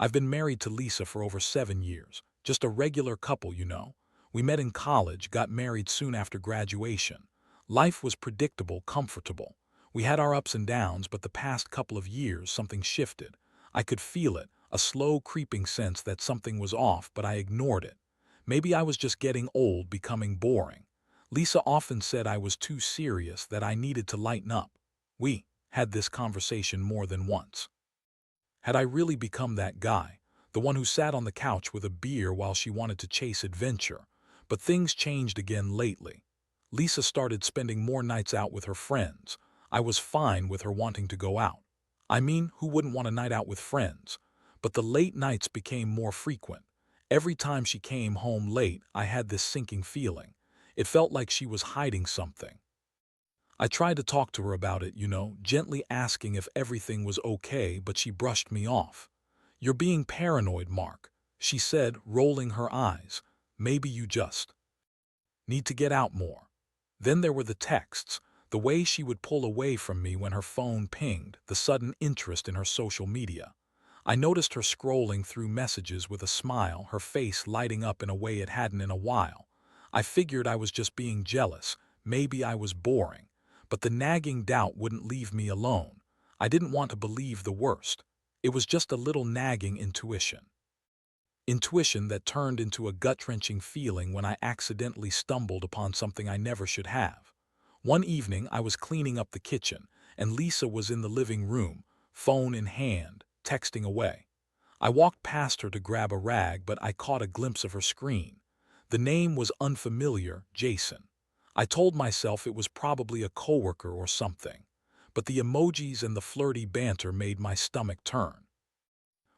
I've been married to Lisa for over 7 years. Just a regular couple, you know. We met in college, got married soon after graduation. Life was predictable, comfortable. We had our ups and downs, but the past couple of years, something shifted. I could feel it, a slow creeping sense that something was off, but I ignored it. Maybe I was just getting old, becoming boring. Lisa often said I was too serious, that I needed to lighten up. We had this conversation more than once. Had I really become that guy, the one who sat on the couch with a beer while she wanted to chase adventure? But things changed again lately. Lisa started spending more nights out with her friends. I was fine with her wanting to go out. I mean, who wouldn't want a night out with friends? But the late nights became more frequent. Every time she came home late, I had this sinking feeling. It felt like she was hiding something. I tried to talk to her about it, gently asking if everything was okay, but she brushed me off. "You're being paranoid, Mark," she said, rolling her eyes. "Maybe you just need to get out more." Then there were the texts, the way she would pull away from me when her phone pinged, the sudden interest in her social media. I noticed her scrolling through messages with a smile, her face lighting up in a way it hadn't in a while. I figured I was just being jealous, maybe I was boring. But the nagging doubt wouldn't leave me alone. I didn't want to believe the worst. It was just a little nagging intuition. Intuition that turned into a gut-wrenching feeling when I accidentally stumbled upon something I never should have. One evening, I was cleaning up the kitchen, and Lisa was in the living room, phone in hand, texting away. I walked past her to grab a rag, but I caught a glimpse of her screen. The name was unfamiliar, Jason. I told myself it was probably a coworker or something, but the emojis and the flirty banter made my stomach turn.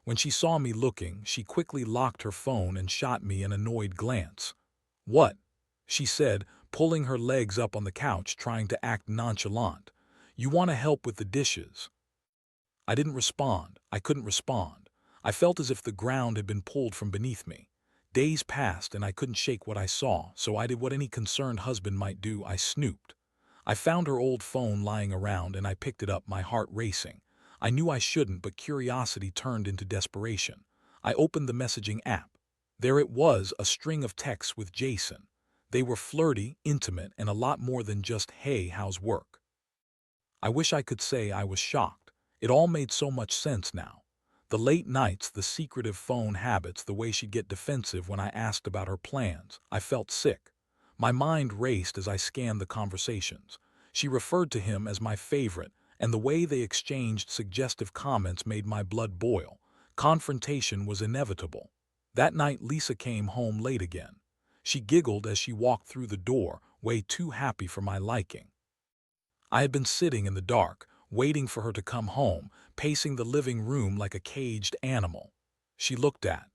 When she saw me looking, she quickly locked her phone and shot me an annoyed glance. "What?" she said, pulling her legs up on the couch, trying to act nonchalant. "You want to help with the dishes?" I didn't respond. I couldn't respond. I felt as if the ground had been pulled from beneath me. Days passed and I couldn't shake what I saw, so I did what any concerned husband might do. I snooped. I found her old phone lying around and I picked it up, my heart racing. I knew I shouldn't, but curiosity turned into desperation. I opened the messaging app. There it was, a string of texts with Jason. They were flirty, intimate, and a lot more than just, "Hey, how's work?" I wish I could say I was shocked. It all made so much sense now. The late nights, the secretive phone habits, the way she'd get defensive when I asked about her plans. I felt sick. My mind raced as I scanned the conversations. She referred to him as my favorite, and the way they exchanged suggestive comments made my blood boil. Confrontation was inevitable. That night, Lisa came home late again. She giggled as she walked through the door, way too happy for my liking. I had been sitting in the dark, waiting for her to come home, pacing the living room like a caged animal. She looked at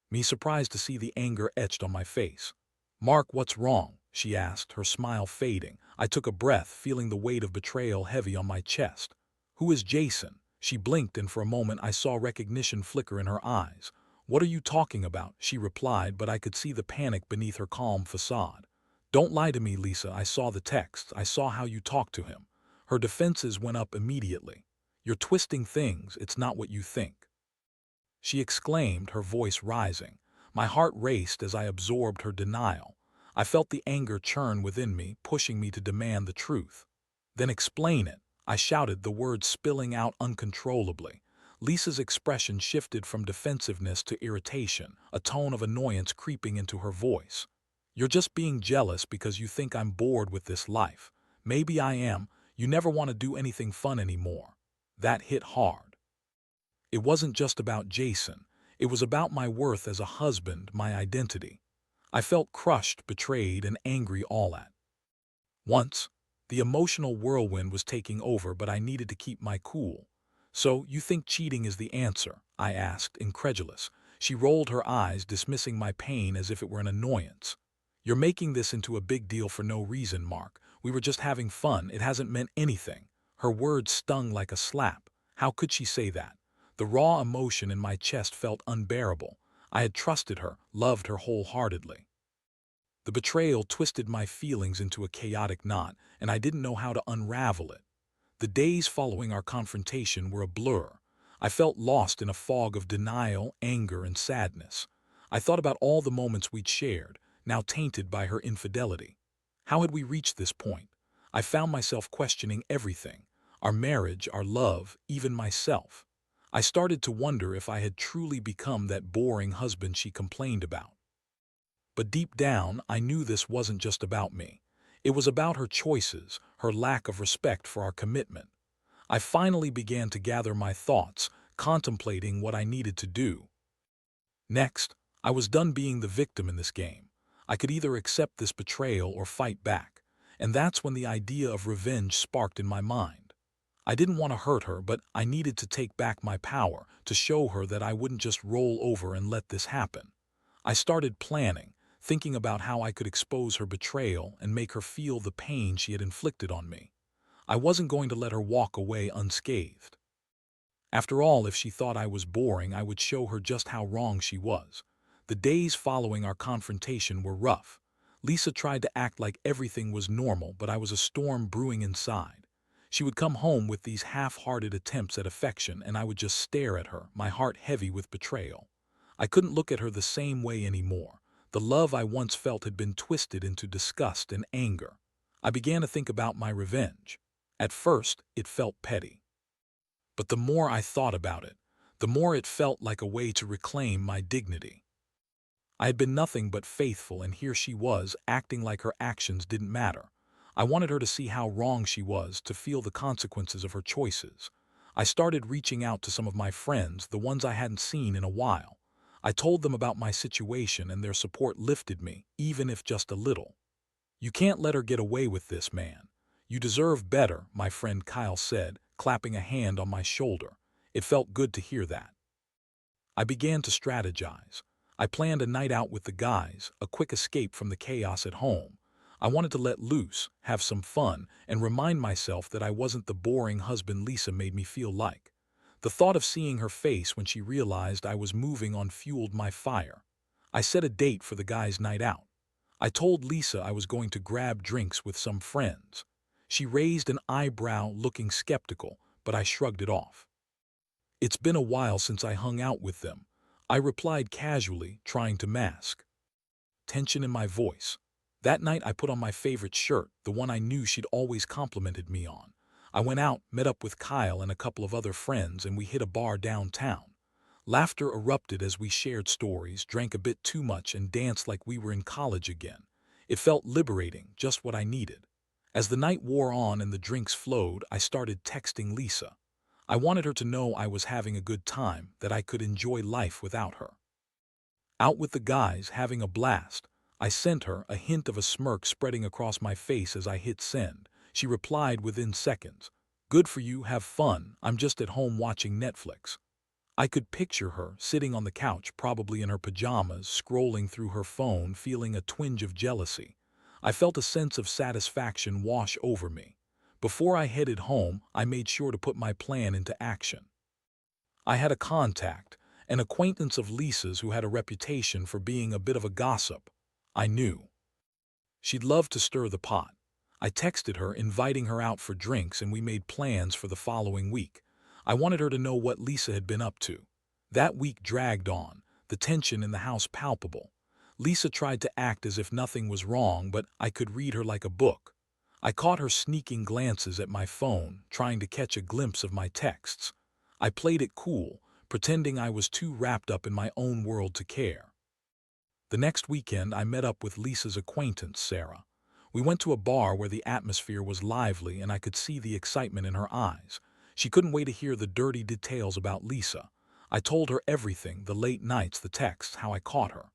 me, surprised to see the anger etched on my face. "Mark, what's wrong?" she asked, her smile fading. I took a breath, feeling the weight of betrayal heavy on my chest. "Who is Jason?" She blinked, and for a moment I saw recognition flicker in her eyes. "What are you talking about?" she replied, but I could see the panic beneath her calm facade. "Don't lie to me, Lisa. I saw the texts. I saw how you talked to him." Her defenses went up immediately. "You're twisting things. It's not what you think," she exclaimed, her voice rising. My heart raced as I absorbed her denial. I felt the anger churn within me, pushing me to demand the truth. "Then explain it," I shouted, the words spilling out uncontrollably. Lisa's expression shifted from defensiveness to irritation, a tone of annoyance creeping into her voice. "You're just being jealous because you think I'm bored with this life. Maybe I am. You never want to do anything fun anymore." That hit hard. It wasn't just about Jason. It was about my worth as a husband, my identity. I felt crushed, betrayed, and angry all at once. The emotional whirlwind was taking over, but I needed to keep my cool. "So, you think cheating is the answer?" I asked, incredulous. She rolled her eyes, dismissing my pain as if it were an annoyance. "You're making this into a big deal for no reason, Mark. We were just having fun. It hasn't meant anything." Her words stung like a slap. How could she say that? The raw emotion in my chest felt unbearable. I had trusted her, loved her wholeheartedly. The betrayal twisted my feelings into a chaotic knot, and I didn't know how to unravel it. The days following our confrontation were a blur. I felt lost in a fog of denial, anger, and sadness. I thought about all the moments we'd shared, now tainted by her infidelity. How had we reached this point? I found myself questioning everything: our marriage, our love, even myself. I started to wonder if I had truly become that boring husband she complained about. But deep down, I knew this wasn't just about me. It was about her choices, her lack of respect for our commitment. I finally began to gather my thoughts, contemplating what I needed to do. Next, I was done being the victim in this game. I could either accept this betrayal or fight back, and that's when the idea of revenge sparked in my mind. I didn't want to hurt her, but I needed to take back my power, to show her that I wouldn't just roll over and let this happen. I started planning, thinking about how I could expose her betrayal and make her feel the pain she had inflicted on me. I wasn't going to let her walk away unscathed. After all, if she thought I was boring, I would show her just how wrong she was. The days following our confrontation were rough. Lisa tried to act like everything was normal, but I was a storm brewing inside. She would come home with these half-hearted attempts at affection, and I would just stare at her, my heart heavy with betrayal. I couldn't look at her the same way anymore. The love I once felt had been twisted into disgust and anger. I began to think about my revenge. At first, it felt petty. But the more I thought about it, the more it felt like a way to reclaim my dignity. I had been nothing but faithful, and here she was, acting like her actions didn't matter. I wanted her to see how wrong she was, to feel the consequences of her choices. I started reaching out to some of my friends, the ones I hadn't seen in a while. I told them about my situation, and their support lifted me, even if just a little. "You can't let her get away with this, man. You deserve better," my friend Kyle said, clapping a hand on my shoulder. It felt good to hear that. I began to strategize. I planned a night out with the guys, a quick escape from the chaos at home. I wanted to let loose, have some fun, and remind myself that I wasn't the boring husband Lisa made me feel like. The thought of seeing her face when she realized I was moving on fueled my fire. I set a date for the guys' night out. I told Lisa I was going to grab drinks with some friends. She raised an eyebrow, looking skeptical, but I shrugged it off. "It's been a while since I hung out with them," I replied casually, trying to mask tension in my voice. That night I put on my favorite shirt, the one I knew she'd always complimented me on. I went out, met up with Kyle and a couple of other friends, and we hit a bar downtown. Laughter erupted as we shared stories, drank a bit too much, and danced like we were in college again. It felt liberating, just what I needed. As the night wore on and the drinks flowed, I started texting Lisa. I wanted her to know I was having a good time, that I could enjoy life without her. Out with the guys, having a blast. I sent her, a hint of a smirk spreading across my face as I hit send. She replied within seconds. "Good for you, have fun. I'm just at home watching Netflix." I could picture her, sitting on the couch, probably in her pajamas, scrolling through her phone, feeling a twinge of jealousy. I felt a sense of satisfaction wash over me. Before I headed home, I made sure to put my plan into action. I had a contact, an acquaintance of Lisa's who had a reputation for being a bit of a gossip. I knew she'd love to stir the pot. I texted her, inviting her out for drinks, and we made plans for the following week. I wanted her to know what Lisa had been up to. That week dragged on, the tension in the house palpable. Lisa tried to act as if nothing was wrong, but I could read her like a book. I caught her sneaking glances at my phone, trying to catch a glimpse of my texts. I played it cool, pretending I was too wrapped up in my own world to care. The next weekend, I met up with Lisa's acquaintance, Sarah. We went to a bar where the atmosphere was lively, and I could see the excitement in her eyes. She couldn't wait to hear the dirty details about Lisa. I told her everything, the late nights, the texts, how I caught her.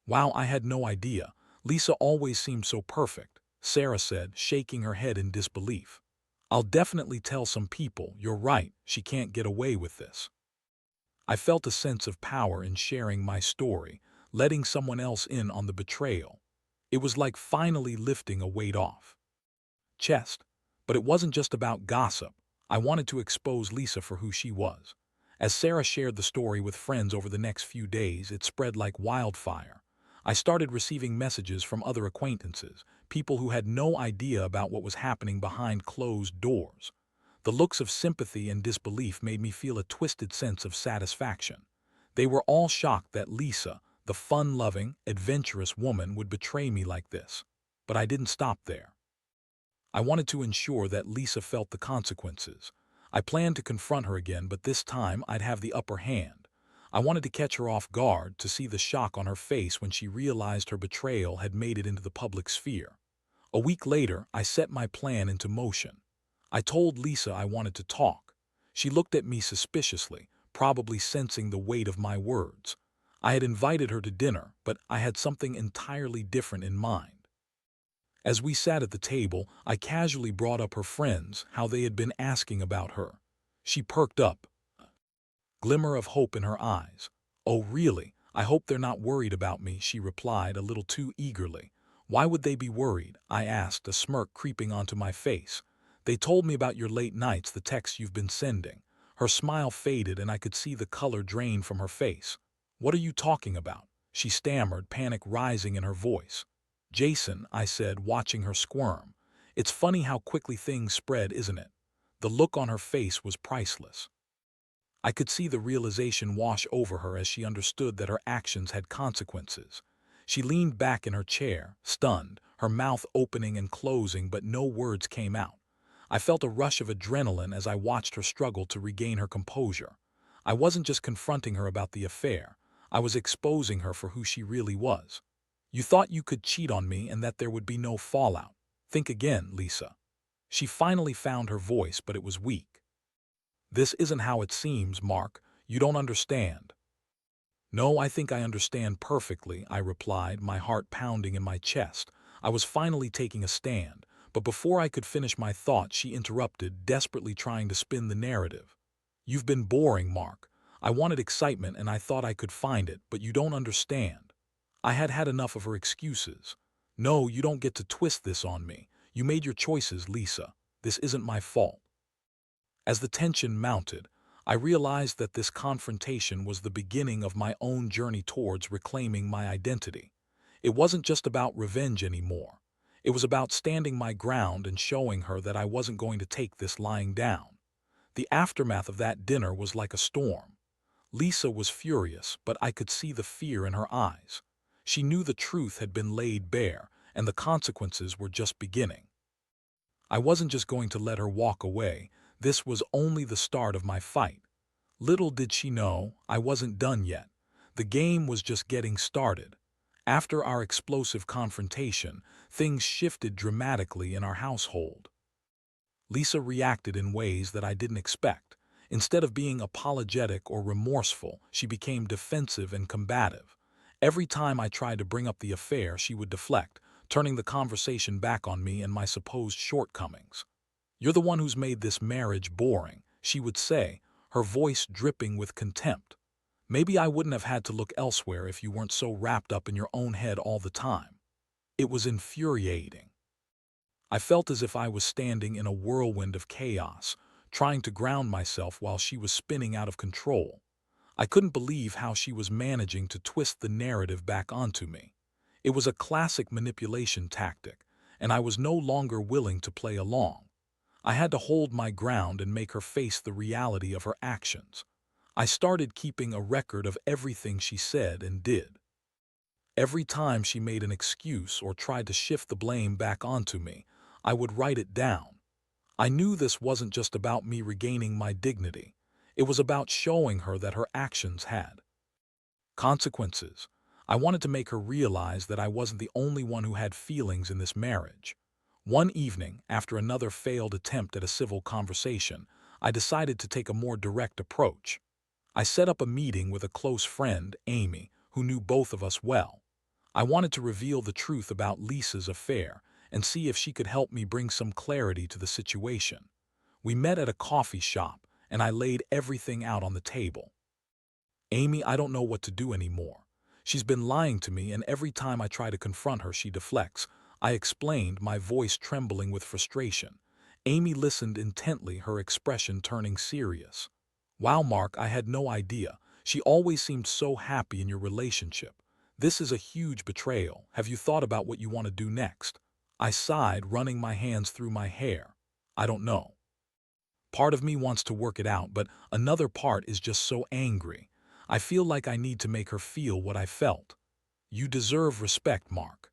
"Wow, I had no idea. Lisa always seemed so perfect," Sarah said, shaking her head in disbelief. "I'll definitely tell some people. You're right, she can't get away with this." I felt a sense of power in sharing my story, letting someone else in on the betrayal. It was like finally lifting a weight off chest. But it wasn't just about gossip. I wanted to expose Lisa for who she was. As Sarah shared the story with friends over the next few days, it spread like wildfire. I started receiving messages from other acquaintances, people who had no idea about what was happening behind closed doors. The looks of sympathy and disbelief made me feel a twisted sense of satisfaction. They were all shocked that Lisa, the fun-loving, adventurous woman, would betray me like this. But I didn't stop there. I wanted to ensure that Lisa felt the consequences. I planned to confront her again, but this time I'd have the upper hand. I wanted to catch her off guard, to see the shock on her face when she realized her betrayal had made it into the public sphere. A week later, I set my plan into motion. I told Lisa I wanted to talk. She looked at me suspiciously, probably sensing the weight of my words. I had invited her to dinner, but I had something entirely different in mind. As we sat at the table, I casually brought up her friends, how they had been asking about her. She perked up, a glimmer of hope in her eyes. "Oh, really? I hope they're not worried about me," she replied a little too eagerly. "Why would they be worried?" I asked, a smirk creeping onto my face. "They told me about your late nights, the texts you've been sending." Her smile faded and I could see the color drain from her face. "What are you talking about?" she stammered, panic rising in her voice. "Jason," I said, watching her squirm. "It's funny how quickly things spread, isn't it?" The look on her face was priceless. I could see the realization wash over her as she understood that her actions had consequences. She leaned back in her chair, stunned, her mouth opening and closing, but no words came out. I felt a rush of adrenaline as I watched her struggle to regain her composure. I wasn't just confronting her about the affair. I was exposing her for who she really was. "You thought you could cheat on me and that there would be no fallout. Think again, Lisa." She finally found her voice, but it was weak. "This isn't how it seems, Mark. You don't understand." "No, I think I understand perfectly," I replied, my heart pounding in my chest. I was finally taking a stand, but before I could finish my thought, she interrupted, desperately trying to spin the narrative. "You've been boring, Mark. I wanted excitement and I thought I could find it, but you don't understand." I had had enough of her excuses. "No, you don't get to twist this on me. You made your choices, Lisa. This isn't my fault." As the tension mounted, I realized that this confrontation was the beginning of my own journey towards reclaiming my identity. It wasn't just about revenge anymore. It was about standing my ground and showing her that I wasn't going to take this lying down. The aftermath of that dinner was like a storm. Lisa was furious, but I could see the fear in her eyes. She knew the truth had been laid bare, and the consequences were just beginning. I wasn't just going to let her walk away. This was only the start of my fight. Little did she know, I wasn't done yet. The game was just getting started. After our explosive confrontation, things shifted dramatically in our household. Lisa reacted in ways that I didn't expect. Instead of being apologetic or remorseful, she became defensive and combative. Every time I tried to bring up the affair, she would deflect, turning the conversation back on me and my supposed shortcomings. "You're the one who's made this marriage boring," she would say, her voice dripping with contempt. "Maybe I wouldn't have had to look elsewhere if you weren't so wrapped up in your own head all the time." It was infuriating. I felt as if I was standing in a whirlwind of chaos, trying to ground myself while she was spinning out of control. I couldn't believe how she was managing to twist the narrative back onto me. It was a classic manipulation tactic, and I was no longer willing to play along. I had to hold my ground and make her face the reality of her actions. I started keeping a record of everything she said and did. Every time she made an excuse or tried to shift the blame back onto me, I would write it down. I knew this wasn't just about me regaining my dignity. It was about showing her that her actions had consequences. I wanted to make her realize that I wasn't the only one who had feelings in this marriage. One evening, after another failed attempt at a civil conversation, I decided to take a more direct approach. I set up a meeting with a close friend, Amy, who knew both of us well. I wanted to reveal the truth about Lisa's affair and see if she could help me bring some clarity to the situation. We met at a coffee shop, and I laid everything out on the table. "Amy, I don't know what to do anymore. She's been lying to me, and every time I try to confront her, she deflects," I explained, my voice trembling with frustration. Amy listened intently, her expression turning serious. "Wow, Mark, I had no idea. She always seemed so happy in your relationship. This is a huge betrayal. Have you thought about what you want to do next?" I sighed, running my hands through my hair. "I don't know." Part of me wants to work it out, but another part is just so angry. I feel like I need to make her feel what I felt. You deserve respect, Mark.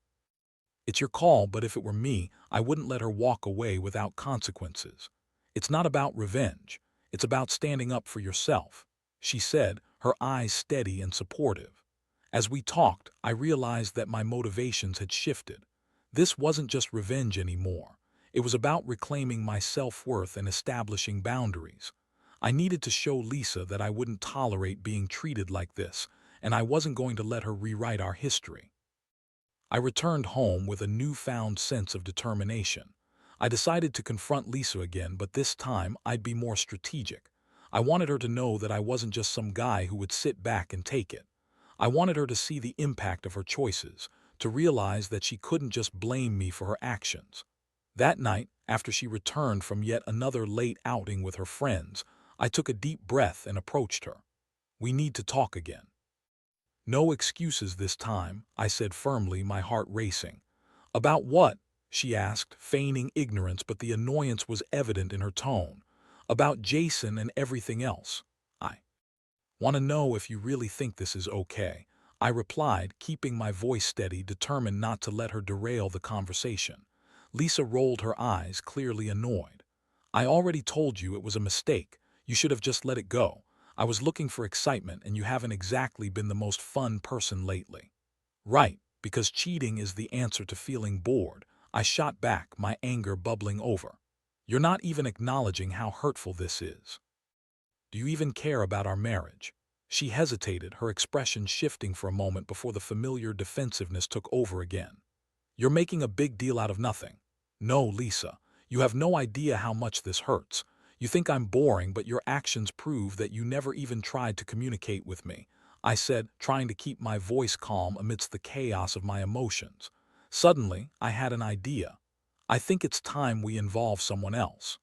It's your call, but if it were me, I wouldn't let her walk away without consequences. It's not about revenge. It's about standing up for yourself, she said, her eyes steady and supportive. As we talked, I realized that my motivations had shifted. This wasn't just revenge anymore. It was about reclaiming my self-worth and establishing boundaries. I needed to show Lisa that I wouldn't tolerate being treated like this, and I wasn't going to let her rewrite our history. I returned home with a newfound sense of determination. I decided to confront Lisa again, but this time I'd be more strategic. I wanted her to know that I wasn't just some guy who would sit back and take it. I wanted her to see the impact of her choices, to realize that she couldn't just blame me for her actions. That night, after she returned from yet another late outing with her friends, I took a deep breath and approached her. We need to talk again. No excuses this time, I said firmly, my heart racing. About what? She asked, feigning ignorance, but the annoyance was evident in her tone. About Jason and everything else. I want to know if you really think this is okay, I replied, keeping my voice steady, determined not to let her derail the conversation. Lisa rolled her eyes, clearly annoyed. I already told you it was a mistake. You should have just let it go. I was looking for excitement, and you haven't exactly been the most fun person lately. Right, because cheating is the answer to feeling bored, I shot back, my anger bubbling over. You're not even acknowledging how hurtful this is. Do you even care about our marriage? She hesitated, her expression shifting for a moment before the familiar defensiveness took over again. You're making a big deal out of nothing. No, Lisa, you have no idea how much this hurts. You think I'm boring, but your actions prove that you never even tried to communicate with me, I said, trying to keep my voice calm amidst the chaos of my emotions. Suddenly, I had an idea. I think it's time we involve someone else.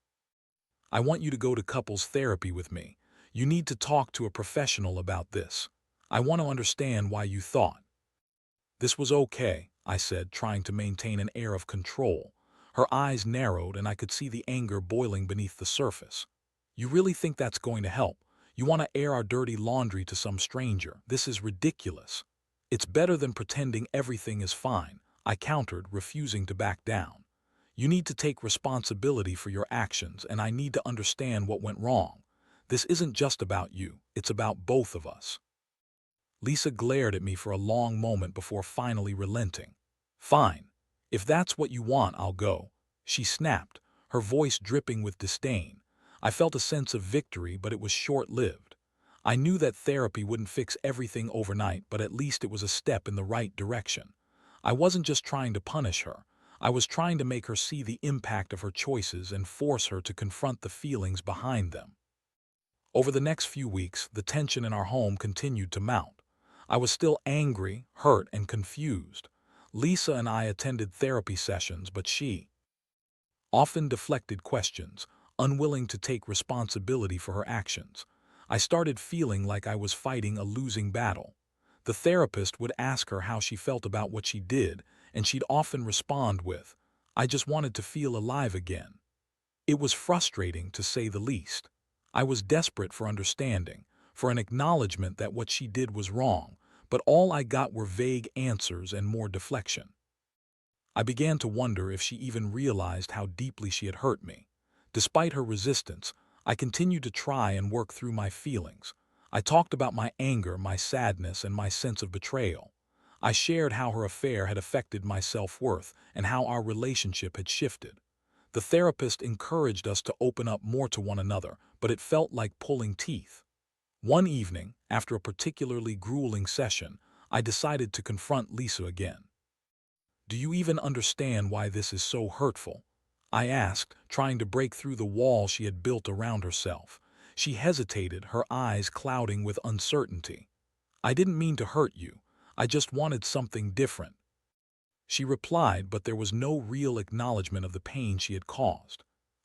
I want you to go to couples therapy with me. You need to talk to a professional about this. I want to understand why you thought this was okay, I said, trying to maintain an air of control. Her eyes narrowed, and I could see the anger boiling beneath the surface. You really think that's going to help? You want to air our dirty laundry to some stranger? This is ridiculous. It's better than pretending everything is fine, I countered, refusing to back down. You need to take responsibility for your actions, and I need to understand what went wrong. This isn't just about you, it's about both of us. Lisa glared at me for a long moment before finally relenting. Fine. If that's what you want, I'll go, she snapped, her voice dripping with disdain. I felt a sense of victory, but it was short-lived. I knew that therapy wouldn't fix everything overnight, but at least it was a step in the right direction. I wasn't just trying to punish her. I was trying to make her see the impact of her choices and force her to confront the feelings behind them. Over the next few weeks, the tension in our home continued to mount. I was still angry, hurt, and confused. Lisa and I attended therapy sessions, but she often deflected questions, unwilling to take responsibility for her actions. I started feeling like I was fighting a losing battle. The therapist would ask her how she felt about what she did, and she'd often respond with, "I just wanted to feel alive again." It was frustrating, to say the least. I was desperate for understanding, for an acknowledgement that what she did was wrong, but all I got were vague answers and more deflection. I began to wonder if she even realized how deeply she had hurt me. Despite her resistance, I continued to try and work through my feelings. I talked about my anger, my sadness, and my sense of betrayal. I shared how her affair had affected my self-worth and how our relationship had shifted. The therapist encouraged us to open up more to one another, but it felt like pulling teeth. One evening, after a particularly grueling session, I decided to confront Lisa again. Do you even understand why this is so hurtful? I asked, trying to break through the wall she had built around herself. She hesitated, her eyes clouding with uncertainty. I didn't mean to hurt you. I just wanted something different, she replied, but there was no real acknowledgement of the pain she had caused.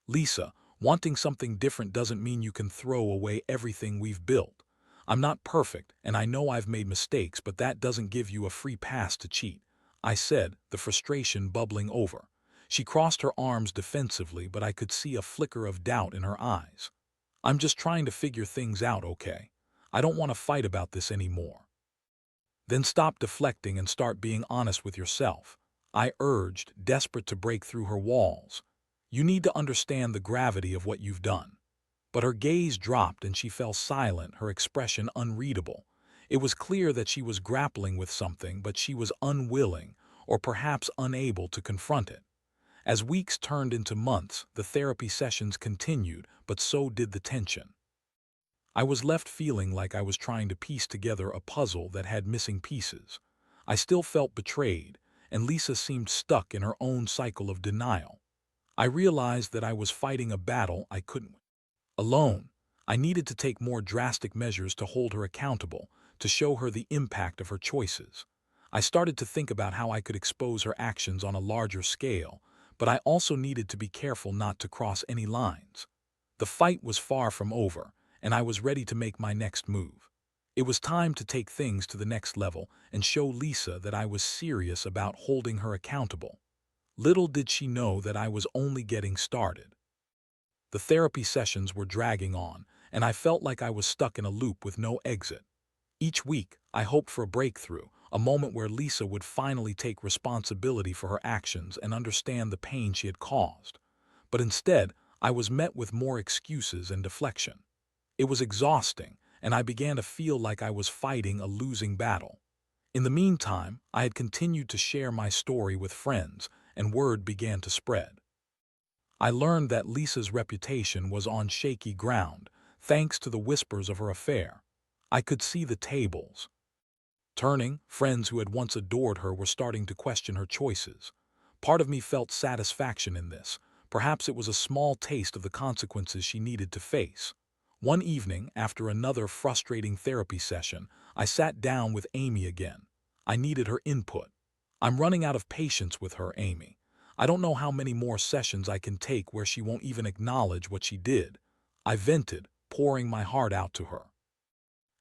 Lisa, wanting something different doesn't mean you can throw away everything we've built. I'm not perfect, and I know I've made mistakes, but that doesn't give you a free pass to cheat, I said, the frustration bubbling over. She crossed her arms defensively, but I could see a flicker of doubt in her eyes. I'm just trying to figure things out, okay? I don't want to fight about this anymore. Then stop deflecting and start being honest with yourself, I urged, desperate to break through her walls. You need to understand the gravity of what you've done. But her gaze dropped and she fell silent, her expression unreadable. It was clear that she was grappling with something, but she was unwilling, or perhaps unable, to confront it. As weeks turned into months, the therapy sessions continued, but so did the tension. I was left feeling like I was trying to piece together a puzzle that had missing pieces. I still felt betrayed, and Lisa seemed stuck in her own cycle of denial. I realized that I was fighting a battle I couldn't win alone. I needed to take more drastic measures to hold her accountable, to show her the impact of her choices. I started to think about how I could expose her actions on a larger scale, but I also needed to be careful not to cross any lines. The fight was far from over, and I was ready to make my next move. It was time to take things to the next level and show Lisa that I was serious about holding her accountable. Little did she know that I was only getting started. The therapy sessions were dragging on, and I felt like I was stuck in a loop with no exit. Each week, I hoped for a breakthrough, a moment where Lisa would finally take responsibility for her actions and understand the pain she had caused. But instead, I was met with more excuses and deflection. It was exhausting, and I began to feel like I was fighting a losing battle. In the meantime, I had continued to share my story with friends, and word began to spread. I learned that Lisa's reputation was on shaky ground, thanks to the whispers of her affair. I could see the tables turning. Friends who had once adored her were starting to question her choices. Part of me felt satisfaction in this. Perhaps it was a small taste of the consequences she needed to face. One evening, after another frustrating therapy session, I sat down with Amy again. I needed her input. I'm running out of patience with her, Amy. I don't know how many more sessions I can take where she won't even acknowledge what she did. I vented, pouring my heart out to her.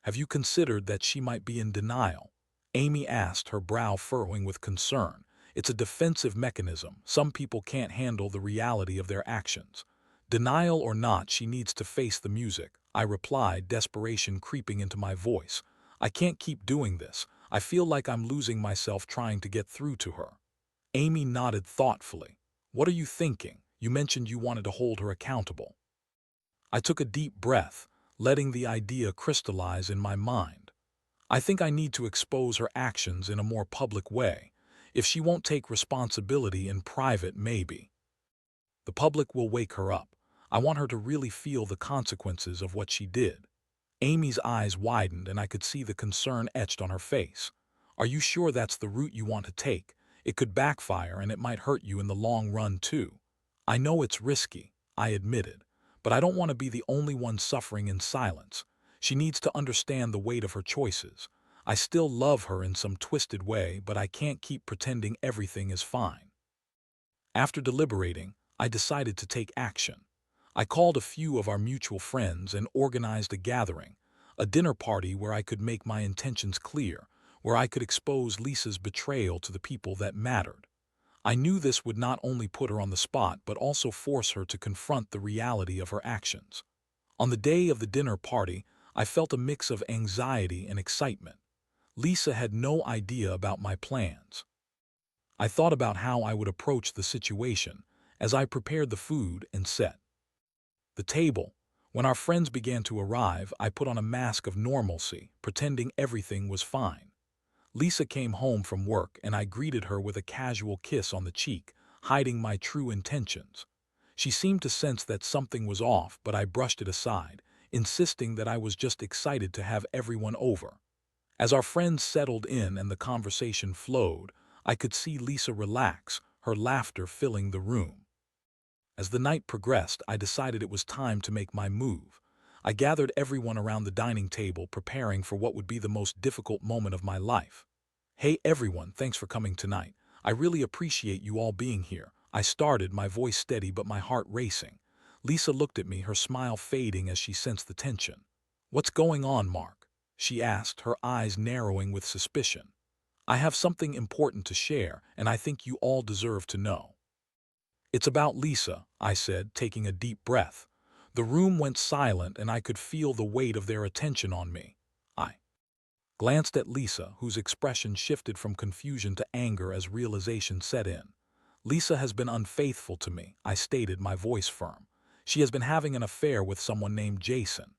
Have you considered that she might be in denial? Amy asked, her brow furrowing with concern. It's a defensive mechanism. Some people can't handle the reality of their actions. Denial or not, she needs to face the music, I replied, desperation creeping into my voice. I can't keep doing this. I feel like I'm losing myself trying to get through to her. Amy nodded thoughtfully. What are you thinking? You mentioned you wanted to hold her accountable. I took a deep breath, letting the idea crystallize in my mind. I think I need to expose her actions in a more public way. If she won't take responsibility in private, maybe the public will wake her up. I want her to really feel the consequences of what she did. Amy's eyes widened and I could see the concern etched on her face. Are you sure that's the route you want to take? It could backfire and it might hurt you in the long run too. I know it's risky, I admitted, but I don't want to be the only one suffering in silence. She needs to understand the weight of her choices. I still love her in some twisted way, but I can't keep pretending everything is fine. After deliberating, I decided to take action. I called a few of our mutual friends and organized a gathering, a dinner party where I could make my intentions clear, where I could expose Lisa's betrayal to the people that mattered. I knew this would not only put her on the spot but also force her to confront the reality of her actions. On the day of the dinner party, I felt a mix of anxiety and excitement. Lisa had no idea about my plans. I thought about how I would approach the situation as I prepared the food and set the table. When our friends began to arrive, I put on a mask of normalcy, pretending everything was fine. Lisa came home from work and I greeted her with a casual kiss on the cheek, hiding my true intentions. She seemed to sense that something was off, but I brushed it aside, insisting that I was just excited to have everyone over. As our friends settled in and the conversation flowed, I could see Lisa relax, her laughter filling the room. As the night progressed, I decided it was time to make my move. I gathered everyone around the dining table, preparing for what would be the most difficult moment of my life. Hey everyone, thanks for coming tonight. I really appreciate you all being here. I started, my voice steady but my heart racing. Lisa looked at me, her smile fading as she sensed the tension. What's going on, Mark? She asked, her eyes narrowing with suspicion. I have something important to share, and I think you all deserve to know. It's about Lisa, I said, taking a deep breath. The room went silent and I could feel the weight of their attention on me. I glanced at Lisa, whose expression shifted from confusion to anger as realization set in. Lisa has been unfaithful to me, I stated, my voice firm. She has been having an affair with someone named Jason.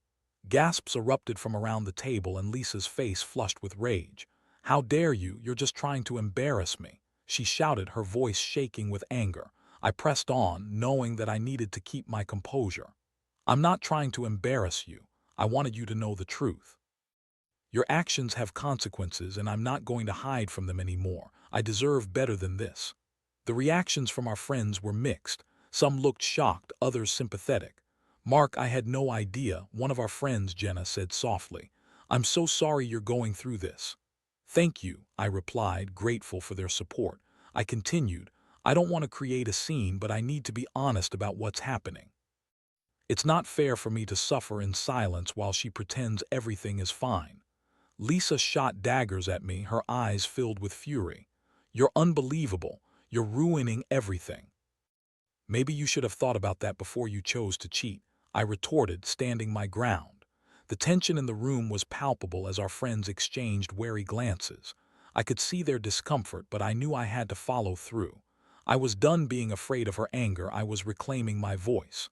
Gasps erupted from around the table and Lisa's face flushed with rage. How dare you? You're just trying to embarrass me, she shouted, her voice shaking with anger. I pressed on, knowing that I needed to keep my composure. I'm not trying to embarrass you. I wanted you to know the truth. Your actions have consequences and I'm not going to hide from them anymore. I deserve better than this. The reactions from our friends were mixed. Some looked shocked, others sympathetic. Mark, I had no idea, one of our friends, Jenna, said softly. I'm so sorry you're going through this. Thank you, I replied, grateful for their support. I continued, I don't want to create a scene, but I need to be honest about what's happening. It's not fair for me to suffer in silence while she pretends everything is fine. Lisa shot daggers at me, her eyes filled with fury. You're unbelievable. You're ruining everything. Maybe you should have thought about that before you chose to cheat, I retorted, standing my ground. The tension in the room was palpable as our friends exchanged wary glances. I could see their discomfort, but I knew I had to follow through. I was done being afraid of her anger. I was reclaiming my voice.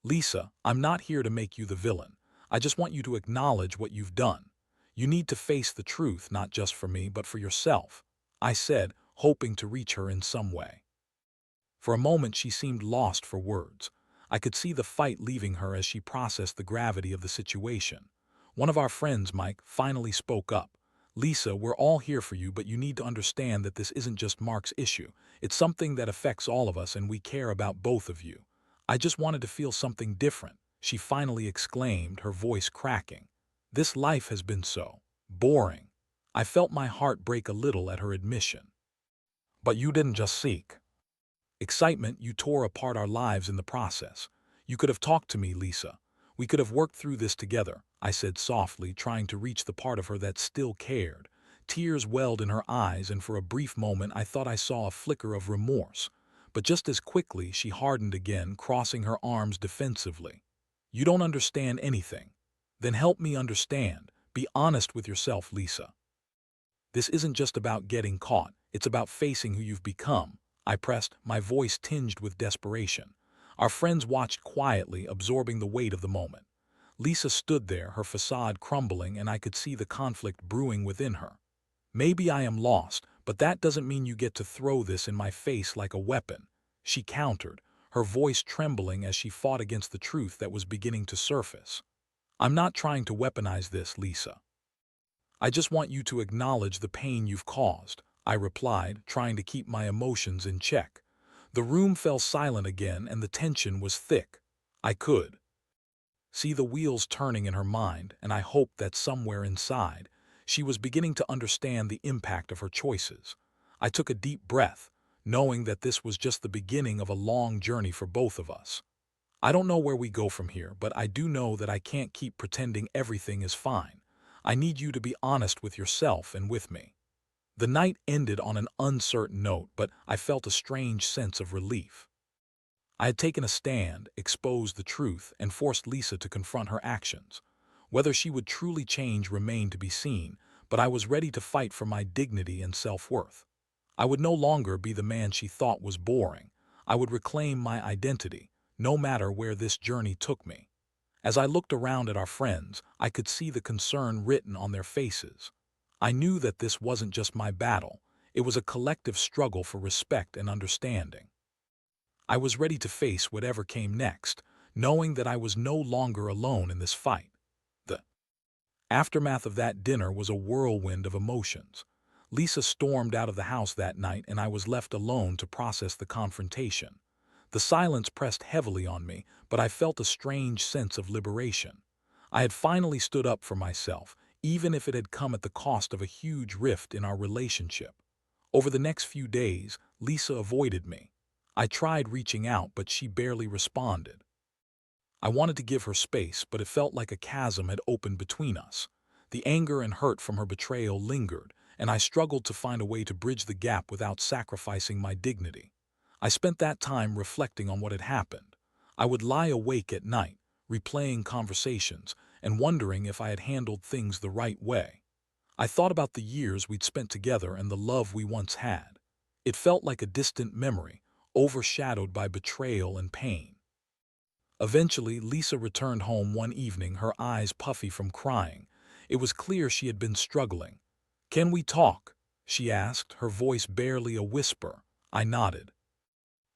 Lisa, I'm not here to make you the villain. I just want you to acknowledge what you've done. You need to face the truth, not just for me, but for yourself, I said, hoping to reach her in some way. For a moment she seemed lost for words. I could see the fight leaving her as she processed the gravity of the situation. One of our friends, Mike, finally spoke up. Lisa, we're all here for you, but you need to understand that this isn't just Mark's issue. It's something that affects all of us and we care about both of you. I just wanted to feel something different, she finally exclaimed, her voice cracking. This life has been so boring. I felt my heart break a little at her admission. But you didn't just seek excitement, you tore apart our lives in the process. You could have talked to me, Lisa. We could have worked through this together, I said softly, trying to reach the part of her that still cared. Tears welled in her eyes, and for a brief moment I thought I saw a flicker of remorse. But just as quickly she hardened again, crossing her arms defensively. You don't understand anything. Then help me understand. Be honest with yourself, Lisa. This isn't just about getting caught. It's about facing who you've become. I pressed, my voice tinged with desperation. Our friends watched quietly, absorbing the weight of the moment. Lisa stood there, her facade crumbling, and I could see the conflict brewing within her. Maybe I am lost, but that doesn't mean you get to throw this in my face like a weapon, she countered, her voice trembling as she fought against the truth that was beginning to surface. I'm not trying to weaponize this, Lisa. I just want you to acknowledge the pain you've caused, I replied, trying to keep my emotions in check. The room fell silent again and the tension was thick. I could see the wheels turning in her mind, and I hoped that somewhere inside, she was beginning to understand the impact of her choices. I took a deep breath, knowing that this was just the beginning of a long journey for both of us. I don't know where we go from here, but I do know that I can't keep pretending everything is fine. I need you to be honest with yourself and with me. The night ended on an uncertain note, but I felt a strange sense of relief. I had taken a stand, exposed the truth, and forced Lisa to confront her actions. Whether she would truly change remained to be seen, but I was ready to fight for my dignity and self-worth. I would no longer be the man she thought was boring. I would reclaim my identity, no matter where this journey took me. As I looked around at our friends, I could see the concern written on their faces. I knew that this wasn't just my battle. It was a collective struggle for respect and understanding. I was ready to face whatever came next, knowing that I was no longer alone in this fight. The aftermath of that dinner was a whirlwind of emotions. Lisa stormed out of the house that night, and I was left alone to process the confrontation. The silence pressed heavily on me, but I felt a strange sense of liberation. I had finally stood up for myself, even if it had come at the cost of a huge rift in our relationship. Over the next few days, Lisa avoided me. I tried reaching out, but she barely responded. I wanted to give her space, but it felt like a chasm had opened between us. The anger and hurt from her betrayal lingered, and I struggled to find a way to bridge the gap without sacrificing my dignity. I spent that time reflecting on what had happened. I would lie awake at night, replaying conversations, and wondering if I had handled things the right way. I thought about the years we'd spent together and the love we once had. It felt like a distant memory, overshadowed by betrayal and pain. Eventually, Lisa returned home one evening, her eyes puffy from crying. It was clear she had been struggling. "Can we talk?" she asked, her voice barely a whisper. I nodded,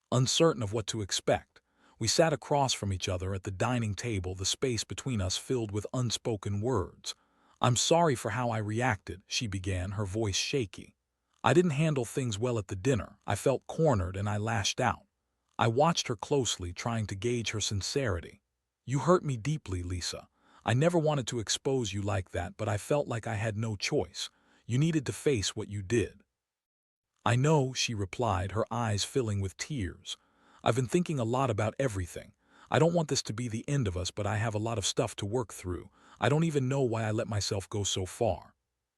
uncertain of what to expect. We sat across from each other at the dining table, the space between us filled with unspoken words. "I'm sorry for how I reacted," she began, her voice shaky. "I didn't handle things well at the dinner. I felt cornered and I lashed out." I watched her closely, trying to gauge her sincerity. "You hurt me deeply, Lisa. I never wanted to expose you like that, but I felt like I had no choice. You needed to face what you did." "I know," she replied, her eyes filling with tears. "I've been thinking a lot about everything. I don't want this to be the end of us, but I have a lot of stuff to work through. I don't even know why I let myself go so far."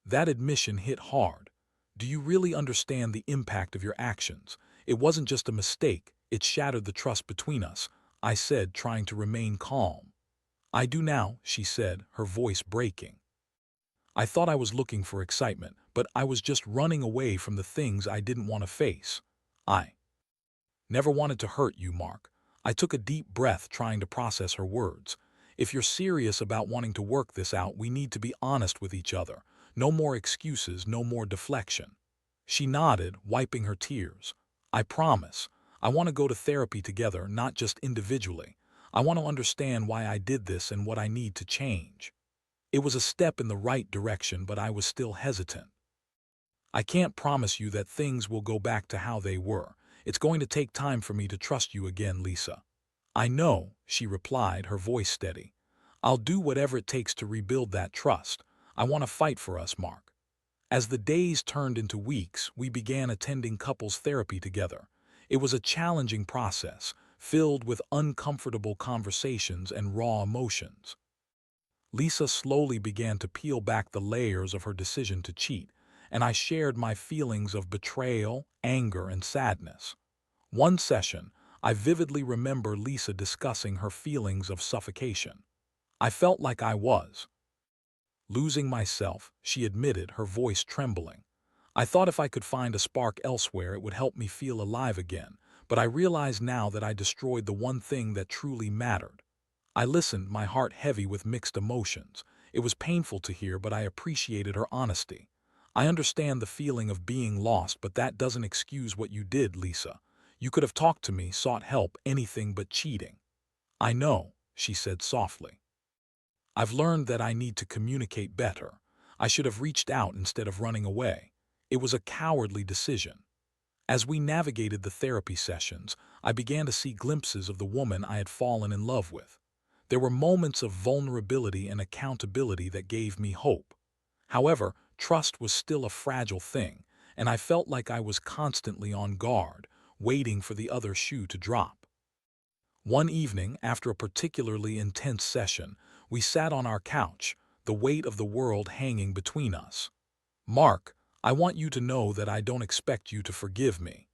That admission hit hard. "Do you really understand the impact of your actions? It wasn't just a mistake, it shattered the trust between us," I said, trying to remain calm. "I do now," she said, her voice breaking. I thought I was looking for excitement, but I was just running away from the things I didn't want to face. "I never wanted to hurt you, Mark." I took a deep breath, trying to process her words. "If you're serious about wanting to work this out, we need to be honest with each other. No more excuses, no more deflection." She nodded, wiping her tears. "I promise. I want to go to therapy together, not just individually. I want to understand why I did this and what I need to change." It was a step in the right direction, but I was still hesitant. "I can't promise you that things will go back to how they were. It's going to take time for me to trust you again, Lisa." "I know," she replied, her voice steady. "I'll do whatever it takes to rebuild that trust. I want to fight for us, Mark." As the days turned into weeks, we began attending couples therapy together. It was a challenging process, filled with uncomfortable conversations and raw emotions. Lisa slowly began to peel back the layers of her decision to cheat, and I shared my feelings of betrayal, anger, and sadness. One session, I vividly remember Lisa discussing her feelings of suffocation. "I felt like I was losing myself," she admitted, her voice trembling. "I thought if I could find a spark elsewhere it would help me feel alive again, but I realize now that I destroyed the one thing that truly mattered." I listened, my heart heavy with mixed emotions. It was painful to hear, but I appreciated her honesty. "I understand the feeling of being lost, but that doesn't excuse what you did, Lisa. You could have talked to me, sought help, anything but cheating." "I know," she said softly. "I've learned that I need to communicate better. I should have reached out instead of running away. It was a cowardly decision." As we navigated the therapy sessions, I began to see glimpses of the woman I had fallen in love with. There were moments of vulnerability and accountability that gave me hope. However, trust was still a fragile thing, and I felt like I was constantly on guard, waiting for the other shoe to drop. One evening, after a particularly intense session, we sat on our couch, the weight of the world hanging between us. "Mark, I want you to know that I don't expect you to forgive me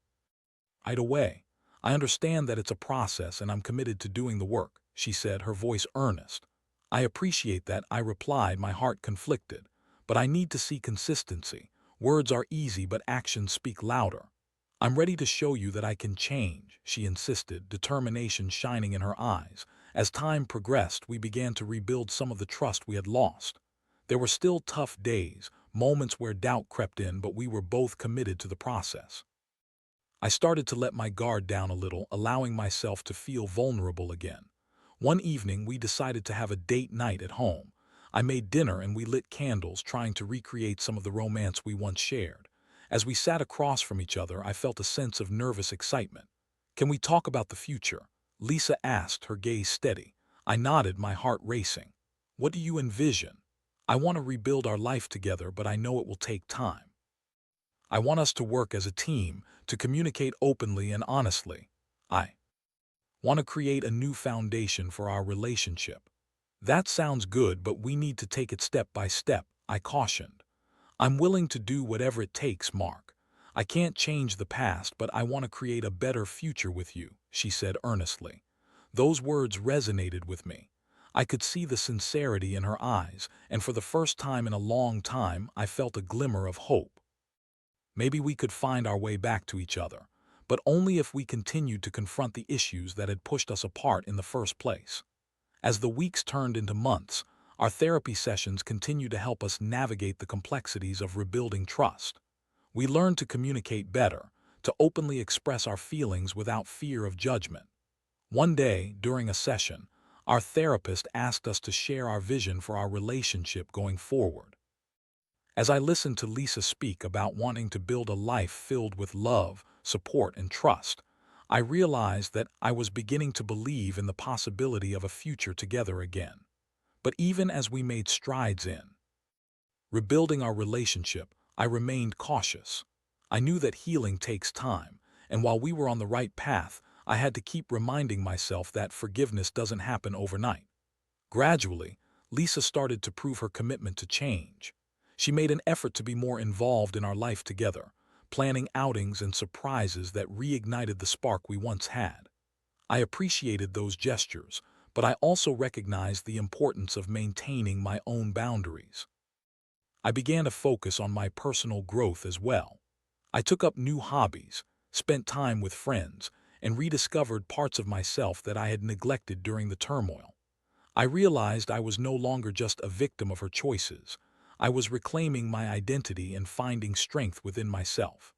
right away. I understand that it's a process and I'm committed to doing the work," she said, her voice earnest. "I appreciate that," I replied, my heart conflicted. "But I need to see consistency. Words are easy, but actions speak louder." "I'm ready to show you that I can change," she insisted, determination shining in her eyes. As time progressed, we began to rebuild some of the trust we had lost. There were still tough days, moments where doubt crept in, but we were both committed to the process. I started to let my guard down a little, allowing myself to feel vulnerable again. One evening, we decided to have a date night at home. I made dinner and we lit candles, trying to recreate some of the romance we once shared. As we sat across from each other, I felt a sense of nervous excitement. "Can we talk about the future?" Lisa asked, her gaze steady. I nodded, my heart racing. "What do you envision?" "I want to rebuild our life together, but I know it will take time. I want us to work as a team, to communicate openly and honestly. I want to create a new foundation for our relationship." "That sounds good, but we need to take it step by step," I cautioned. "I'm willing to do whatever it takes, Mark. "I can't change the past, but I want to create a better future with you," she said earnestly. Those words resonated with me. I could see the sincerity in her eyes, and for the first time in a long time, I felt a glimmer of hope. Maybe we could find our way back to each other, but only if we continued to confront the issues that had pushed us apart in the first place. As the weeks turned into months, our therapy sessions continued to help us navigate the complexities of rebuilding trust. We learned to communicate better, to openly express our feelings without fear of judgment. One day, during a session, our therapist asked us to share our vision for our relationship going forward. As I listened to Lisa speak about wanting to build a life filled with love, support, and trust, I realized that I was beginning to believe in the possibility of a future together again. But even as we made strides in rebuilding our relationship, I remained cautious. I knew that healing takes time, and while we were on the right path, I had to keep reminding myself that forgiveness doesn't happen overnight. Gradually, Lisa started to prove her commitment to change. She made an effort to be more involved in our life together, planning outings and surprises that reignited the spark we once had. I appreciated those gestures, but I also recognized the importance of maintaining my own boundaries. I began to focus on my personal growth as well. I took up new hobbies, spent time with friends, and rediscovered parts of myself that I had neglected during the turmoil. I realized I was no longer just a victim of her choices. I was reclaiming my identity and finding strength within myself.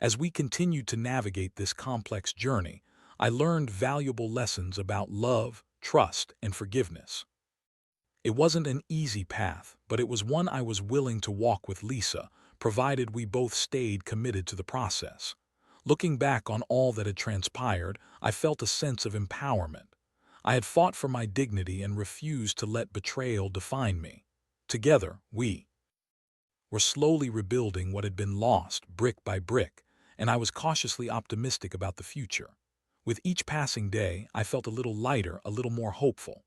As we continued to navigate this complex journey, I learned valuable lessons about love, trust, and forgiveness. It wasn't an easy path, but it was one I was willing to walk with Lisa, provided we both stayed committed to the process. Looking back on all that had transpired, I felt a sense of empowerment. I had fought for my dignity and refused to let betrayal define me. Together, we were slowly rebuilding what had been lost brick by brick, and I was cautiously optimistic about the future. With each passing day, I felt a little lighter, a little more hopeful.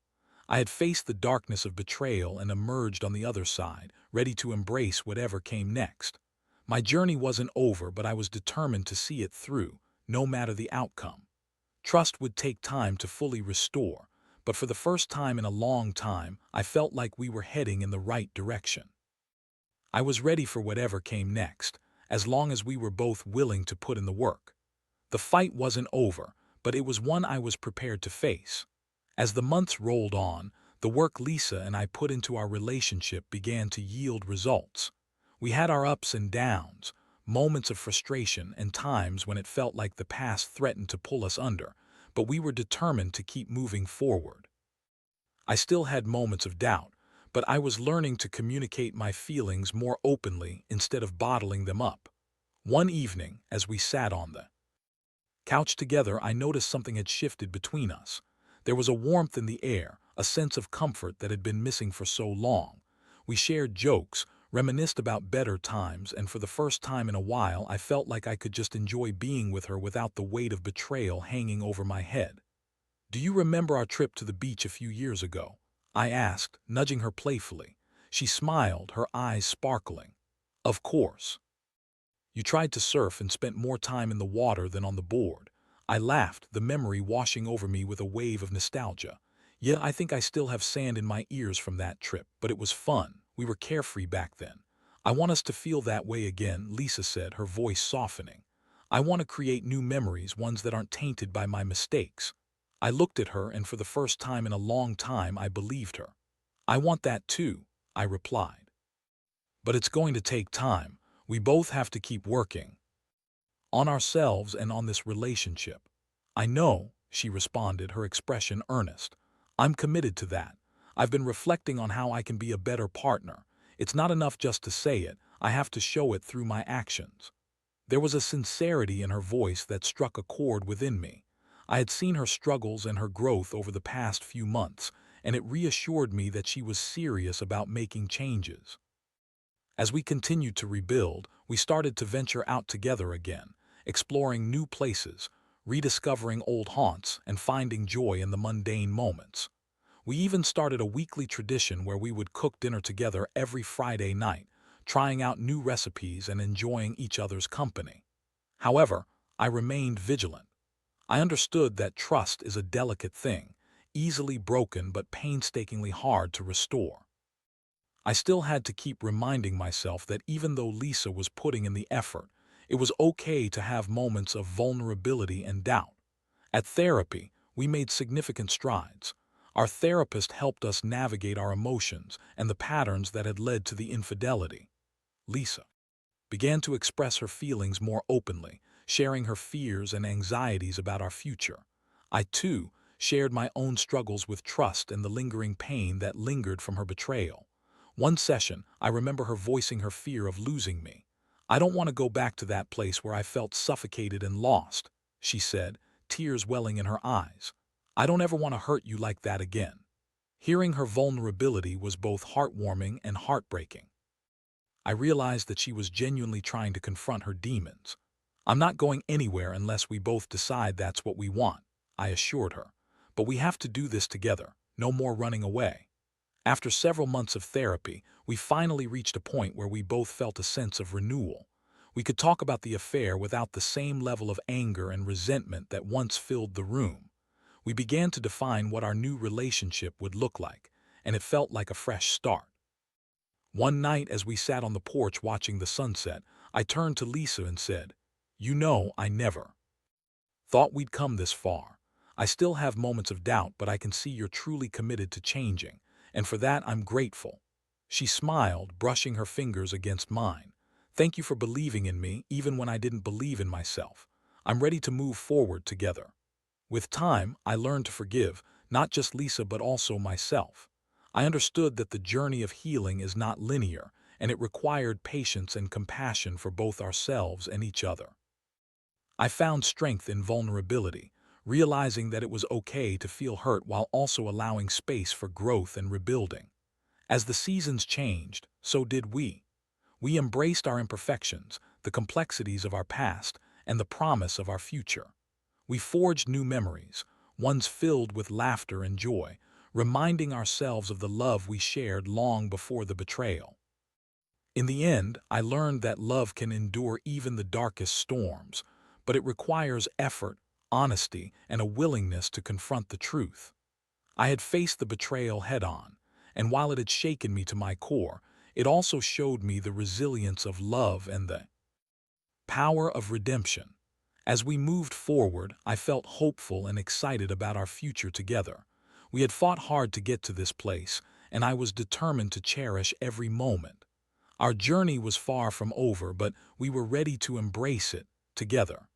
I had faced the darkness of betrayal and emerged on the other side, ready to embrace whatever came next. My journey wasn't over, but I was determined to see it through, no matter the outcome. Trust would take time to fully restore, but for the first time in a long time, I felt like we were heading in the right direction. I was ready for whatever came next, as long as we were both willing to put in the work. The fight wasn't over, but it was one I was prepared to face. As the months rolled on, the work Lisa and I put into our relationship began to yield results. We had our ups and downs, moments of frustration and times when it felt like the past threatened to pull us under, but we were determined to keep moving forward. I still had moments of doubt, but I was learning to communicate my feelings more openly instead of bottling them up. One evening, as we sat on the couch together, I noticed something had shifted between us. There was a warmth in the air, a sense of comfort that had been missing for so long. We shared jokes, reminisced about better times, and for the first time in a while I felt like I could just enjoy being with her without the weight of betrayal hanging over my head. "Do you remember our trip to the beach a few years ago?" I asked, nudging her playfully. She smiled, her eyes sparkling. "Of course. You tried to surf and spent more time in the water than on the board." I laughed, the memory washing over me with a wave of nostalgia. "Yeah, I think I still have sand in my ears from that trip, but it was fun. We were carefree back then." "I want us to feel that way again," Lisa said, her voice softening. "I want to create new memories, ones that aren't tainted by my mistakes." I looked at her, and for the first time in a long time I believed her. "I want that too," I replied. "But it's going to take time. We both have to keep working on ourselves and on this relationship." "I know," she responded, her expression earnest. "I'm committed to that. I've been reflecting on how I can be a better partner. It's not enough just to say it, I have to show it through my actions." There was a sincerity in her voice that struck a chord within me. I had seen her struggles and her growth over the past few months, and it reassured me that she was serious about making changes. As we continued to rebuild, we started to venture out together again, exploring new places, rediscovering old haunts, and finding joy in the mundane moments. We even started a weekly tradition where we would cook dinner together every Friday night, trying out new recipes and enjoying each other's company. However, I remained vigilant. I understood that trust is a delicate thing, easily broken but painstakingly hard to restore. I still had to keep reminding myself that even though Lisa was putting in the effort, it was okay to have moments of vulnerability and doubt. At therapy, we made significant strides. Our therapist helped us navigate our emotions and the patterns that had led to the infidelity. Lisa began to express her feelings more openly, sharing her fears and anxieties about our future. I, too, shared my own struggles with trust and the lingering pain that lingered from her betrayal. One session, I remember her voicing her fear of losing me. "I don't want to go back to that place where I felt suffocated and lost," she said, tears welling in her eyes. "I don't ever want to hurt you like that again." Hearing her vulnerability was both heartwarming and heartbreaking. I realized that she was genuinely trying to confront her demons. "I'm not going anywhere unless we both decide that's what we want," I assured her. "But we have to do this together, no more running away." After several months of therapy, we finally reached a point where we both felt a sense of renewal. We could talk about the affair without the same level of anger and resentment that once filled the room. We began to define what our new relationship would look like, and it felt like a fresh start. One night, as we sat on the porch watching the sunset, I turned to Lisa and said, "You know, I never thought we'd come this far. I still have moments of doubt, but I can see you're truly committed to changing, and for that I'm grateful." She smiled, brushing her fingers against mine. "Thank you for believing in me, even when I didn't believe in myself. I'm ready to move forward together." With time, I learned to forgive, not just Lisa but also myself. I understood that the journey of healing is not linear, and it required patience and compassion for both ourselves and each other. I found strength in vulnerability, realizing that it was okay to feel hurt while also allowing space for growth and rebuilding. As the seasons changed, so did we. We embraced our imperfections, the complexities of our past, and the promise of our future. We forged new memories, ones filled with laughter and joy, reminding ourselves of the love we shared long before the betrayal. In the end, I learned that love can endure even the darkest storms, but it requires effort, honesty, and a willingness to confront the truth. I had faced the betrayal head-on, and while it had shaken me to my core, it also showed me the resilience of love and the power of redemption. As we moved forward, I felt hopeful and excited about our future together. We had fought hard to get to this place, and I was determined to cherish every moment. Our journey was far from over, but we were ready to embrace it together.